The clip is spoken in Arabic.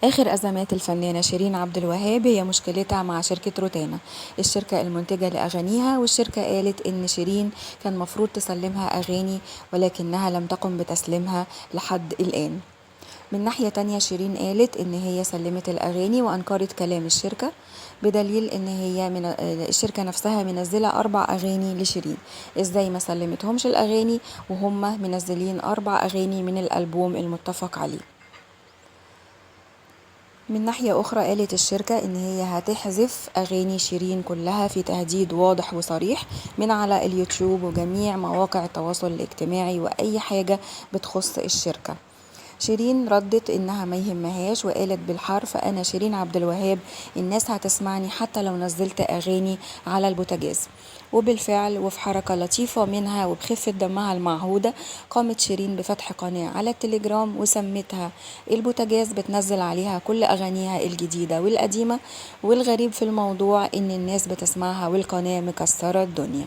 آخر أزمات الفنانة شيرين عبد الوهاب هي مشكلتها مع شركة روتانا، الشركة المنتجة لأغانيها. والشركة قالت إن شيرين كان مفروض تسلمها أغاني ولكنها لم تقم بتسليمها لحد الآن. من ناحية تانية شيرين قالت إن هي سلمت الأغاني وأنكرت كلام الشركة، بدليل إن هي الشركة نفسها منزلة 4 أغاني لشيرين. إزاي ما سلمتهمش الأغاني وهم منزلين 4 أغاني من الألبوم المتفق عليه؟ من ناحية أخرى قالت الشركة إن هي هتحذف أغاني شيرين كلها في تهديد واضح وصريح من على اليوتيوب وجميع مواقع التواصل الاجتماعي وأي حاجة بتخص الشركة. شيرين ردت إنها ما يهمهاش وقالت بالحرف: أنا شيرين عبد الوهاب، الناس هتسمعني حتى لو نزلت أغاني على البوتاجاز. وبالفعل وفي حركة لطيفة منها وبخفة دمها المعهودة قامت شيرين بفتح قناة على التليجرام وسمتها البوتاجاز، بتنزل عليها كل أغانيها الجديدة والقديمة. والغريب في الموضوع إن الناس بتسمعها والقناة مكسرة الدنيا.